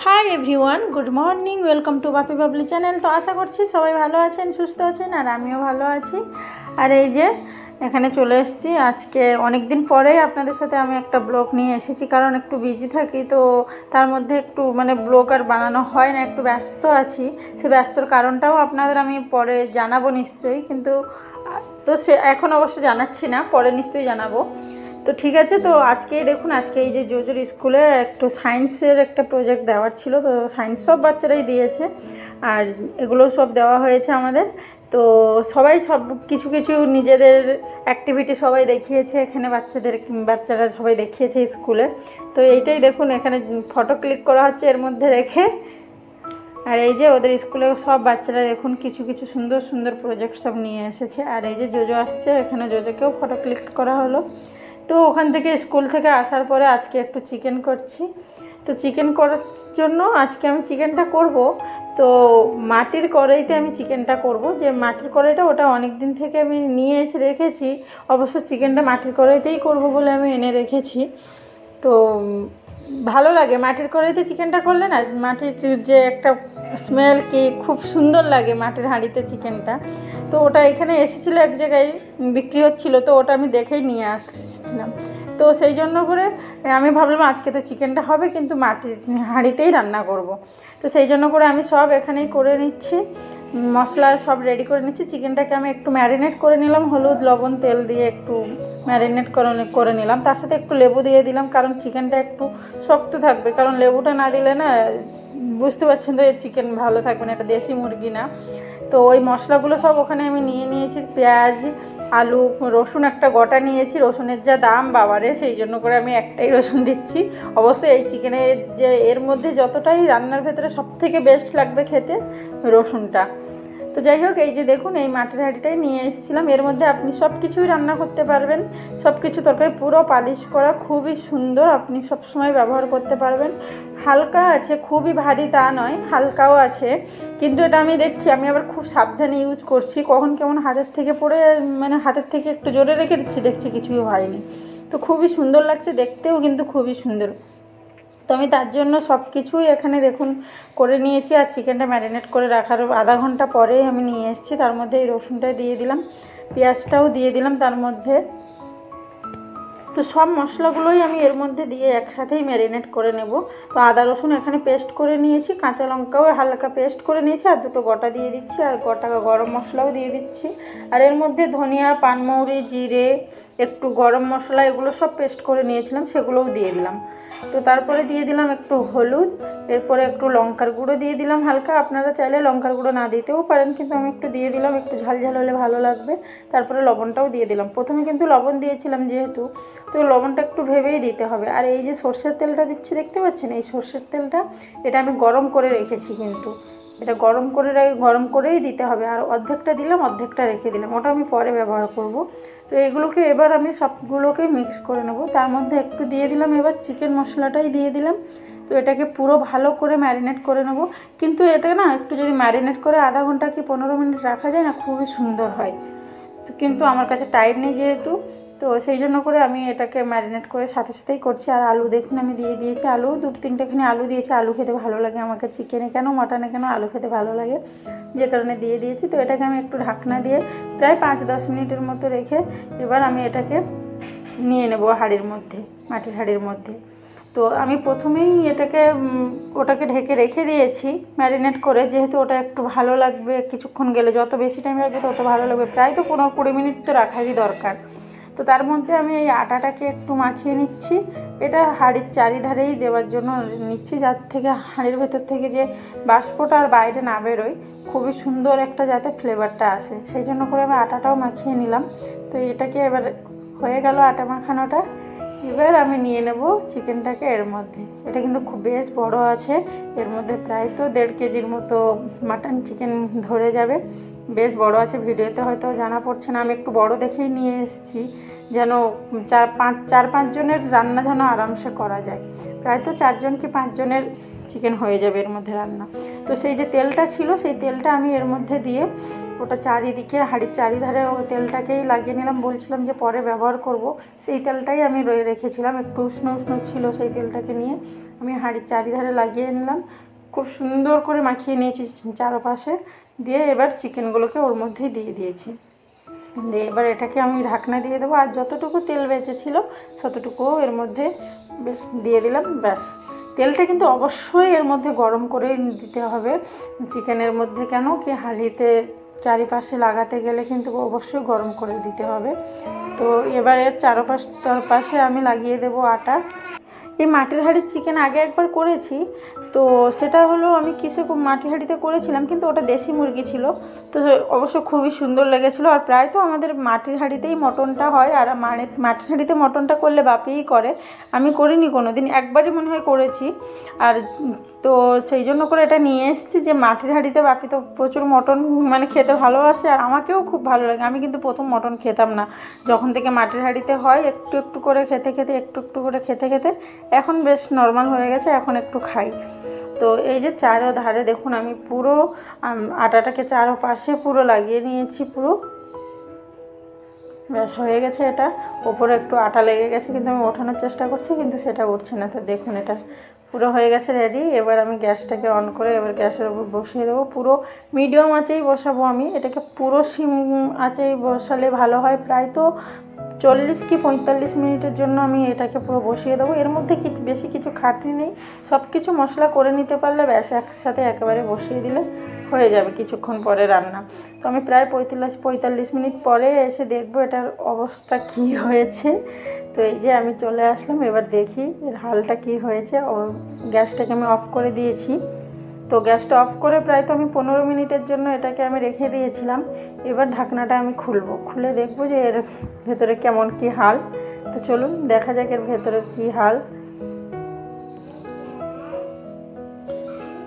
Hi everyone, good morning, welcome to Bapi Babli channel. তো আশা করছি সবাই ভালো আছেন, সুস্থ আছেন, আর আমিও ভালো আছি। আর এই যে এখানে চলে এসেছি আজকে অনেক দিন পরেই আপনাদের সাথে আমি একটা ব্লগ নিয়ে এসেছি, কারণ একটু বিজি থাকি, তো তার মধ্যে একটু ব্লগ আর বানানো হয় না, একটু ব্যস্ত আছি। সে ব্যস্তর কারণটাও আপনাদের আমি পরে জানাবো নিশ্চয়ই, কিন্তু তো সে এখন অবশ্য জানাচ্ছি না, পরে নিশ্চয়ই জানাবো। তো ঠিক আছে, তো আজকেই দেখুন, আজকে এই যে জোজোর স্কুলে একটু সায়েন্সের একটা প্রজেক্ট দেওয়ার ছিল, তো সায়েন্স সব বাচ্চারাই দিয়েছে, আর এগুলো সব দেওয়া হয়েছে আমাদের। তো সবাই সব কিছু কিছু নিজেদের অ্যাক্টিভিটি সবাই দেখিয়েছে, এখানে বাচ্চারা সবাই দেখিয়েছে স্কুলে। তো এইটাই দেখুন, এখানে ফটো ক্লিক করা হচ্ছে এর মধ্যে রেখে। আর এই যে ওদের স্কুলে সব বাচ্চারা দেখুন কিছু কিছু সুন্দর সুন্দর প্রজেক্ট সব নিয়ে এসেছে। আর এই যে জোজো আসছে, এখানে জোজোকেও ফটো ক্লিক করা হলো। তো ওখান থেকে স্কুল থেকে আসার পরে আজকে একটু চিকেন করছি। তো চিকেন করার জন্য আজকে আমি চিকেনটা করব, তো মাটির কড়াইতে আমি চিকেনটা করব। যে মাটির কড়াইটা, ওটা অনেক দিন থেকে আমি নিয়ে এসে রেখেছি, অবশ্য চিকেনটা মাটির কড়াইতেই করব বলে আমি এনে রেখেছি। তো ভালো লাগে মাটির কড়াইতে চিকেনটা করলে না, মাটির যে একটা স্মেল কি খুব সুন্দর লাগে মাটির হাঁড়িতে চিকেনটা। তো ওটা এখানে এসেছিলো এক জায়গায় বিক্রি হচ্ছিল, তো ওটা আমি দেখেই নিয়ে আসছিলাম। তো সেই জন্য করে আমি ভাবলাম আজকে তো চিকেনটা হবে, কিন্তু মাটির হাঁড়িতেই রান্না করব। তো সেই জন্য করে আমি সব এখানেই করে নিচ্ছি, মশলা সব রেডি করে নিচ্ছি। চিকেনটাকে আমি একটু ম্যারিনেট করে নিলাম, হলুদ লবণ তেল দিয়ে একটু ম্যারিনেট করে নিলাম। তার সাথে একটু লেবু দিয়ে দিলাম, কারণ চিকেনটা একটু শক্ত থাকবে, কারণ লেবুটা না দিলে না, বুঝতে পারছেন তো, চিকেন ভালো থাকবে না, এটা দেশি মুরগি না। তো ওই মশলাগুলো সব ওখানে আমি নিয়ে নিয়েছি, পেঁয়াজ, আলু, রসুন একটা গোটা নিয়েছি। রসুনের যা দাম বাবারে, সেই জন্য করে আমি একটাই রসুন দিচ্ছি। অবশ্যই এই চিকেনের যে এর মধ্যে যতটাই রান্নার ভেতরে সবথেকে বেস্ট লাগবে খেতে রসুনটা। তো যাই হোক, এই যে দেখুন, এই মাটির হাঁড়িটাই নিয়ে এসেছিলাম। এর মধ্যে আপনি সব কিছুই রান্না করতে পারবেন, সব কিছু তরকারি পুরো পালিশ করা, খুবই সুন্দর, আপনি সব সময় ব্যবহার করতে পারবেন। হালকা আছে, খুবই ভারী তা নয়, হালকাও আছে। কিন্তু এটা আমি দেখছি, আমি আবার খুব সাবধানে ইউজ করছি, কখন কেমন হাতের থেকে পড়ে, হাতের থেকে একটু জোরে রেখে দিচ্ছি, দেখছি কিছুই হয়নি। তো খুবই সুন্দর লাগছে দেখতেও, কিন্তু খুবই সুন্দর। তো আমি তার জন্য সব কিছুই এখানে দেখুন করে নিয়েছি। আর চিকেনটা ম্যারিনেট করে রাখার আধা ঘন্টা পরেই আমি নিয়ে এসেছি। তার মধ্যে এই রসুনটা দিয়ে দিলাম, পেঁয়াজটাও দিয়ে দিলাম তার মধ্যে। তো সব মশলাগুলোই আমি এর মধ্যে দিয়ে একসাথেই ম্যারিনেট করে নেব। তো আদা রসুন এখানে পেস্ট করে নিয়েছি, কাঁচা লঙ্কাও হালকা পেস্ট করে নিয়েছি, আর দুটো গোটা দিয়ে দিচ্ছি, আর গোটা গরম মশলাও দিয়ে দিচ্ছি। আর এর মধ্যে ধনিয়া, পানমৌরি, জিরে, একটু গরম মশলা, এগুলো সব পেস্ট করে নিয়েছিলাম, সেগুলোও দিয়ে দিলাম। তো তারপরে দিয়ে দিলাম একটু হলুদ, এরপরে একটু লঙ্কার গুঁড়ো দিয়ে দিলাম হালকা। আপনারা চাইলে লঙ্কার গুঁড়ো না দিতেও পারেন, কিন্তু আমি একটু দিয়ে দিলাম, একটু ঝাল ঝাল হলে ভালো লাগবে। তারপরে লবণটাও দিয়ে দিলাম, প্রথমে কিন্তু লবণ দিয়েছিলাম যেহেতু, তো লবণটা একটু ভেবেই দিতে হবে। আর এই যে সর্ষের তেলটা দিচ্ছি, দেখতে পাচ্ছেন, এই সর্ষের তেলটা, এটা আমি গরম করে রেখেছি, কিন্তু এটা গরম করেই দিতে হবে। আর অর্ধেকটা দিলাম, অর্ধেকটা রেখে দিলাম, ওটা আমি পরে ব্যবহার করব। তো এগুলোকে এবার আমি সবগুলোকে মিক্স করে নেব। তার মধ্যে একটু দিয়ে দিলাম এবার চিকেন মশলাটাই দিয়ে দিলাম। তো এটাকে পুরো ভালো করে ম্যারিনেট করে নেব। কিন্তু এটা না, একটু যদি ম্যারিনেট করে আধা ঘন্টা কি 15 মিনিট রাখা যায় না, খুবই সুন্দর হয়। তো কিন্তু আমার কাছে টাইম নেই যেহেতু, তো সেই জন্য করে আমি এটাকে ম্যারিনেট করে সাথে সাথেই করছি। আর আলু দেখুন আমি দিয়ে দিয়েছি, আলু 2-3টেখানি আলু দিয়েছি। আলু খেতে ভালো লাগে আমাকে, চিকেনে কেন মাটনে কেন আলু খেতে ভালো লাগে, যে কারণে দিয়ে দিয়েছি। তো এটাকে আমি একটু ঢাকনা দিয়ে প্রায় 5-10 মিনিটের মতো রেখে এবার আমি এটাকে নিয়ে নেব হাঁড়ির মধ্যে, মাটির হাঁড়ির মধ্যে। তো আমি প্রথমেই ওটাকে ঢেকে রেখে দিয়েছি ম্যারিনেট করে, যেহেতু ওটা একটু ভালো লাগবে কিছুক্ষণ গেলে, যত বেশি টাইম রাখবে তত ভালো লাগবে, প্রায় তো 15-20 মিনিট তো রাখারই দরকার। তো তার মধ্যে আমি এই আটাটাকে একটু মাখিয়ে নিচ্ছি, এটা হাঁড়ির চারিধারেই দেওয়ার জন্য নিচ্ছি, যার থেকে হাঁড়ির ভেতর থেকে যে বাষ্পটা আর বাইরে না বেরোয়, খুবই সুন্দর একটা যাতে ফ্লেভারটা আসে, সেই জন্য করে আমি আটাটাও মাখিয়ে নিলাম। তো এটাকে এবার হয়ে গেল আটা মাখানোটা। এবার আমি নিয়ে নেব চিকেনটাকে এর মধ্যে। এটা কিন্তু খুব বেশ বড় আছে, এর মধ্যে প্রায় তো 1.5 কেজির মতো মাটন চিকেন ধরে যাবে, বেশ বড় আছে। ভিডিওতে হয়তো জানা পড়ছে না, আমি একটু বড় দেখেই নিয়ে এসেছি, যেন 4-5 জনের রান্না যেন আরামসে করা যায়। প্রায় তো 4 জন কি 5 জনের চিকেন হয়ে যাবে এর মধ্যে রান্না। তো সেই যে তেলটা ছিল সেই তেলটা আমি এর মধ্যে দিয়ে ওটা চারিদিকে হাঁড়ির চারিধারে ও তেলটাকেই লাগিয়ে নিলাম, বলছিলাম যে পরে ব্যবহার করব। সেই তেলটাই আমি রেখেছিলাম, একটু উষ্ণ উষ্ণ ছিল, সেই তেলটাকে নিয়ে আমি হাঁড়ির চারিধারে লাগিয়ে নিলাম। খুব সুন্দর করে মাখিয়ে নিয়েছি চারপাশে, দিয়ে এবার চিকেনগুলোকে ওর মধ্যেই দিয়ে দিয়েছি। দিয়ে এবার এটাকে আমি ঢাকনা দিয়ে দেবো, আর যতটুকু তেল বেঁচেছিল ততটুকুও এর মধ্যে বেশ দিয়ে দিলাম। ব্যাস, তেলটা কিন্তু অবশ্যই এর মধ্যে গরম করে দিতে হবে চিকেনের মধ্যে, কেন কি হাঁড়িতে চারিপাশে লাগাতে গেলে কিন্তু অবশ্যই গরম করে দিতে হবে। তো এবার এর চারপাশে আমি লাগিয়ে দেবো আটা। এই মাটির হাঁড়ির চিকেন আগে একবার করেছি, তো সেটা হলো আমি মাটির হাঁড়িতে করেছিলাম, কিন্তু ওটা দেশি মুরগি ছিল, তো অবশ্য খুবই সুন্দর লেগেছিলো। আর প্রায় তো আমাদের মাটির হাঁড়িতেই মটনটা হয়, আর মাটির হাঁড়িতে মটনটা করলে বাপিই করে, আমি করিনি কোনো দিন, একবারই মনে হয় করেছি। আর তো সেই জন্য করে এটা নিয়ে এসেছি যে মাটির হাঁড়িতে বাপি তো প্রচুর মটন মানে খেতে ভালোবাসে, আর আমাকেও খুব ভালো লাগে। আমি কিন্তু প্রথম মটন খেতাম না, যখন থেকে মাটির হাঁড়িতে হয় একটু একটু করে খেতে খেতে এখন বেশ নর্মাল হয়ে গেছে, এখন একটু খাই। তো এই যে চারোধারে দেখুন আমি পুরো আটাটাকে চারোপাশে পুরো লাগিয়ে নিয়েছি পুরো। ব্যাস হয়ে গেছে, এটা ওপরে একটু আটা লেগে গেছে, কিন্তু আমি ওঠানোর চেষ্টা করছি, কিন্তু সেটা উঠছে না। তো দেখুন এটা পুরো হয়ে গেছে রেডি। এবার আমি গ্যাসটাকে অন করে এবার গ্যাসের উপর বসিয়ে দেবো। পুরো মিডিয়াম আঁচেই বসাবো আমি এটাকে, পুরো সিম আঁচেই বসালে ভালো হয়। প্রায় তো 40 কি 45 মিনিটের জন্য আমি এটাকে পুরো বসিয়ে দেবো। এর মধ্যে বেশি কিছু খাটনি নেই, সব কিছু মশলা করে নিতে পারলে ব্যাস একসাথে একেবারে বসিয়ে দিলে হয়ে যাবে কিছুক্ষণ পরে রান্না। তো আমি প্রায় 45 মিনিট পরে এসে দেখবো এটার অবস্থা কি হয়েছে। তো এই যে আমি চলে আসলাম, এবার দেখি এর হালটা কি হয়েছে। গ্যাসটাকে আমি অফ করে দিয়েছি। তো গ্যাসটা অফ করে প্রায় তো আমি 15 মিনিটের জন্য এটাকে আমি রেখে দিয়েছিলাম। এবার ঢাকনাটা আমি খুলে দেখবো যে এর ভেতরে কেমন কি হাল। তো চলুন দেখা যাক এর ভেতরের কি হাল।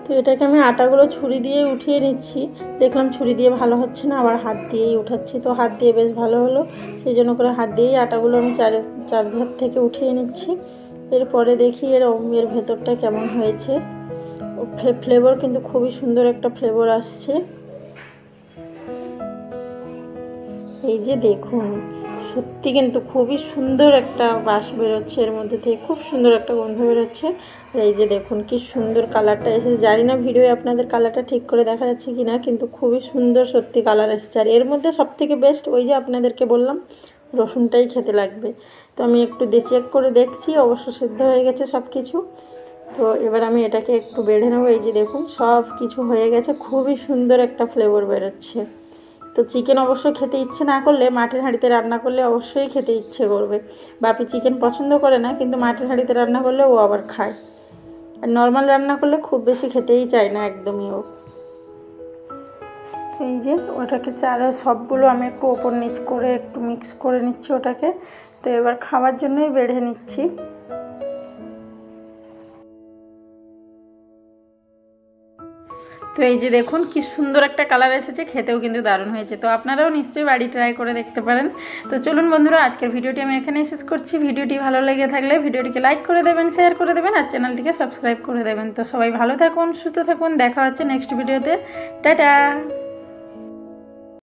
তো এটাকে আমি আটাগুলো ছুরি দিয়ে উঠিয়ে নিচ্ছি, দেখলাম ছুরি দিয়ে ভালো হচ্ছে না, আবার হাত দিয়েই উঠাচ্ছি। তো হাত দিয়ে বেশ ভালো হলো, সেই জন্য করে হাত দিয়েই আটাগুলো আমি চারধার থেকে উঠিয়ে নিচ্ছি। এরপরে দেখি এর ভেতরটা কেমন হয়েছে। ফ্লেভার কিন্তু খুবই সুন্দর একটা ফ্লেভার আসছে। এই যে দেখুন, সত্যি কিন্তু খুবই সুন্দর একটা বাস বেরোচ্ছে এর মধ্যে থেকে, খুব সুন্দর একটা গন্ধ বেরোচ্ছে। আর এই যে দেখুন কি সুন্দর কালারটা এসেছে, জানি না ভিডিওয়ে আপনাদের কালারটা ঠিক করে দেখা যাচ্ছে কি না, কিন্তু খুবই সুন্দর সত্যি কালার এসেছে। আর এর মধ্যে সবথেকে বেস্ট ওই যে আপনাদেরকে বললাম রসুনটাই খেতে লাগবে। তো আমি একটু চেক করে দেখছি, অবশ্য সিদ্ধ হয়ে গেছে সব কিছু। তো এবার আমি এটাকে একটু বেড়ে নেবো। এই যে দেখুন সব কিছু হয়ে গেছে, খুবই সুন্দর একটা ফ্লেভার বেরোচ্ছে। তো চিকেন অবশ্য খেতে ইচ্ছে না করলে মাটির হাঁড়িতে রান্না করলে অবশ্যই খেতে ইচ্ছে করবে। বাপি চিকেন পছন্দ করে না, কিন্তু মাটির হাঁড়িতে রান্না করলে ও আবার খায়। আর নর্মাল রান্না করলে খুব বেশি খেতেই চায় না একদমই ও। এই যে ওটাকে সবগুলো আমি একটু ওপর নিচ করে একটু মিক্স করে নিচ্ছি ওটাকে। তো এবার খাওয়ার জন্যই বেড়ে নিচ্ছি। তো এই যে দেখুন কি সুন্দর একটা কালার এসেছে, খেতেও কিন্তু দারুণ হয়েছে। তো আপনারাও নিশ্চয়ই বাড়ি ট্রাই করে দেখতে পারেন। তো চলুন বন্ধুরা, আজকের ভিডিওটি আমি এখানেই শেষ করছি। ভিডিওটি ভালো লেগে থাকলে ভিডিওটিকে লাইক করে দেবেন, শেয়ার করে দেবেন, আর চ্যানেলটিকে সাবস্ক্রাইব করে দেবেন। তো সবাই ভালো থাকুন, সুস্থ থাকুন, দেখা হচ্ছে নেক্সট ভিডিওতে। টাটা।